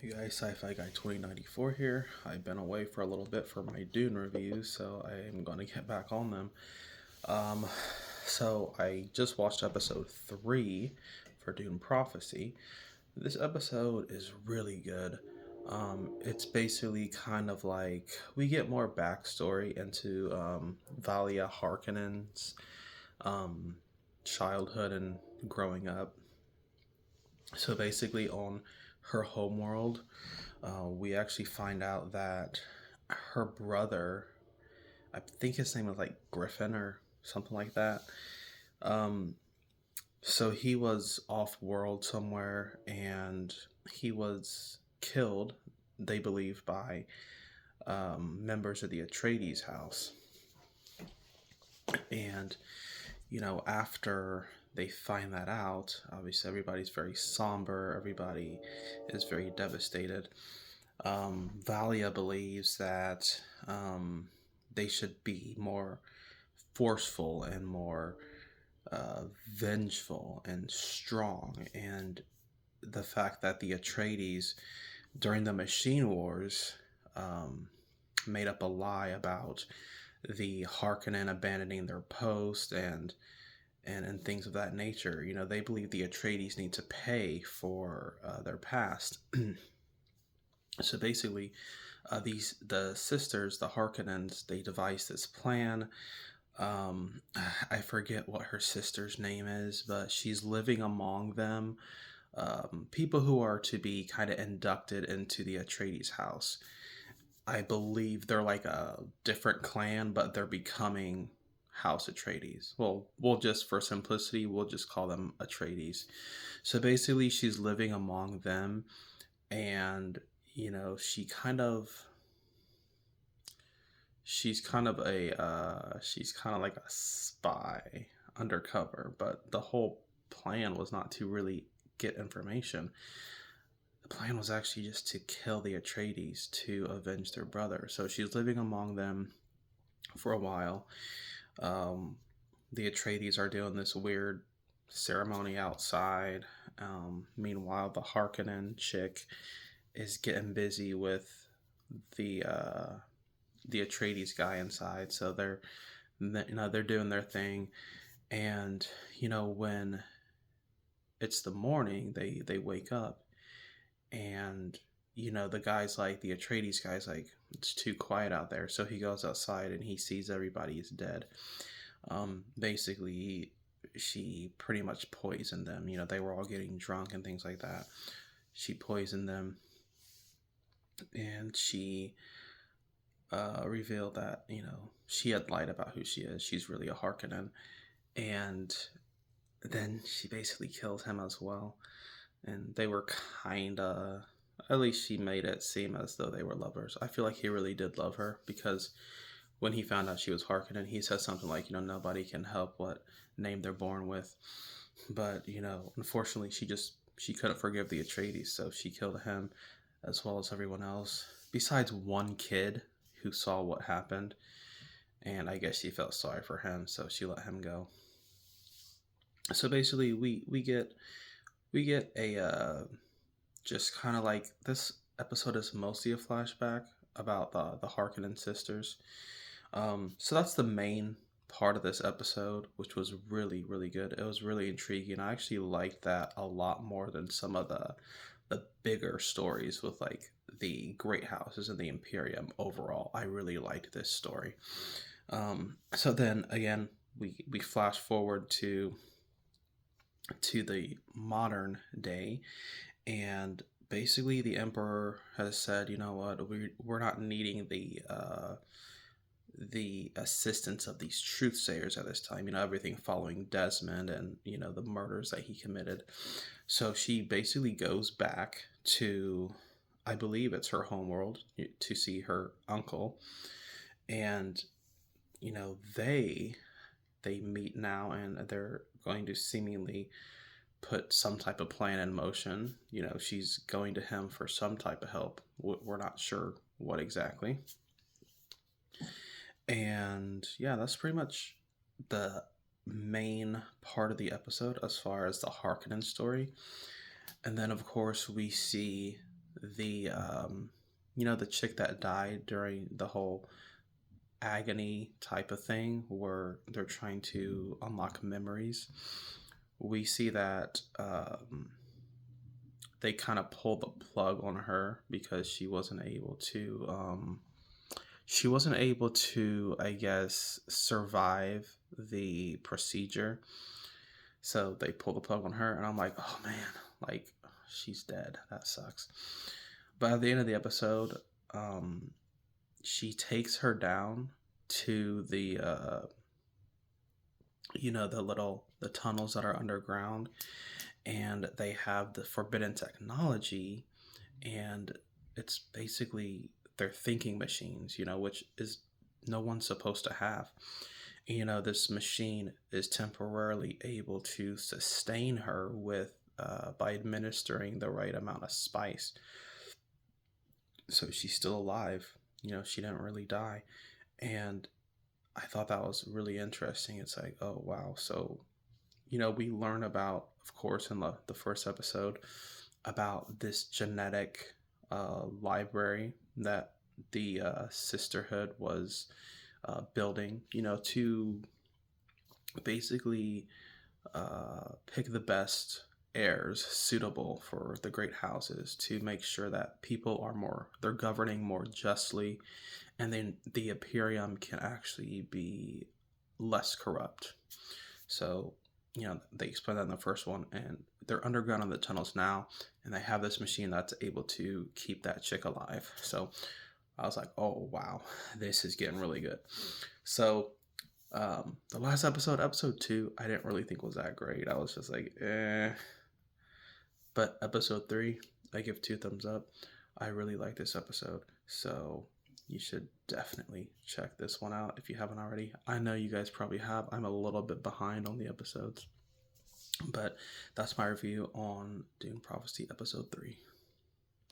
Hey guys, Sci-Fi Guy 2094 here. I've been away for a little bit for my Dune reviews, so I am going to get back on them. Um, so I just watched episode 3 for Dune Prophecy. This episode is really good. It's basically kind of like we get more backstory into Valia Harkonnen's um, childhood and growing up. So basically, on her homeworld, we actually find out that her brother, I think his name was like Griffin or something like that. Um, so he was off world somewhere and he was killed, they believe, by members of the Atreides house. And, after they find that out, obviously everybody's very somber, everybody is very devastated. Valia believes that they should be more forceful and more vengeful and strong. And the fact that the Atreides, during the Machine Wars, um, made up a lie about the Harkonnen abandoning their post and things of that nature. They believe the Atreides need to pay for their past. So basically, the sisters, the Harkonnens, they devised this plan. I forget what her sister's name is, but she's living among them. People who are to be kind of inducted into the Atreides house. I believe they're like a different clan, but they're becoming House Atreides. Well, for simplicity, we'll just call them Atreides. So basically, she's living among them, and she's kind of like a spy undercover, but the whole plan was not to really get information. The plan was actually just to kill the Atreides to avenge their brother. So she's living among them for a while. um, the Atreides are doing this weird ceremony outside. Meanwhile, the Harkonnen chick is getting busy with the Atreides guy inside. So they're doing their thing, and when it's the morning, they wake up, and the Atreides guy's like, it's too quiet out there, so he goes outside and he sees everybody is dead. Basically, she pretty much poisoned them. They were all getting drunk and things like that. She poisoned them, and she revealed that she had lied about who she is. She's really a Harkonnen, and then she basically killed him as well. And they were kind of, at least she made it seem as though they were lovers. I feel like he really did love her, because when he found out she was Harkonnen, he said something like, nobody can help what name they're born with. But unfortunately, she couldn't forgive the Atreides, so she killed him as well as everyone else, besides one kid who saw what happened, and I guess she felt sorry for him, so she let him go. So basically, we get a just kind of like, this episode is mostly a flashback about the Harkonnen sisters. So that's the main part of this episode, which was really, really good. It was really intriguing. I actually liked that a lot more than some of the bigger stories with like the Great Houses and the Imperium. Overall, I really liked this story. So then again, we flash forward to the modern day, and basically the Emperor has said, you know what, we're not needing the assistance of these truthsayers at this time. Everything following Desmond and the murders that he committed. So she basically goes back to, I believe it's her homeworld, to see her uncle, and they meet now, and they're going to seemingly put some type of plan in motion. She's going to him for some type of help. We're not sure what exactly. And yeah, that's pretty much the main part of the episode as far as the Harkonnen story. And then, of course, we see the the chick that died during the whole agony type of thing where they're trying to unlock memories. We see that they kind of pulled the plug on her because she wasn't able to, I guess, survive the procedure. So they pulled the plug on her, and I'm like, oh man, like she's dead. That sucks. But at the end of the episode, um, she takes her down to the the tunnels that are underground, and they have the forbidden technology, and it's basically their thinking machines, which is no one's supposed to have. This machine is temporarily able to sustain her with by administering the right amount of spice, so she's still alive. She didn't really die, and I thought that was really interesting. It's like, oh wow. So we learn about, of course, in the first episode, about this genetic library that the sisterhood was building, to basically pick the best heirs suitable for the great houses, to make sure that people they're governing more justly, and then the Imperium can actually be less corrupt. So, they explain that in the first one, and they're underground in the tunnels now, and they have this machine that's able to keep that chick alive. So I was like, oh wow, this is getting really good. So the last episode 2, I didn't really think was that great. I was just like, eh. But episode 3, I give 2 thumbs up. I really like this episode. So you should definitely check this one out if you haven't already. I know you guys probably have. I'm a little bit behind on the episodes. But that's my review on Dune Prophecy episode 3.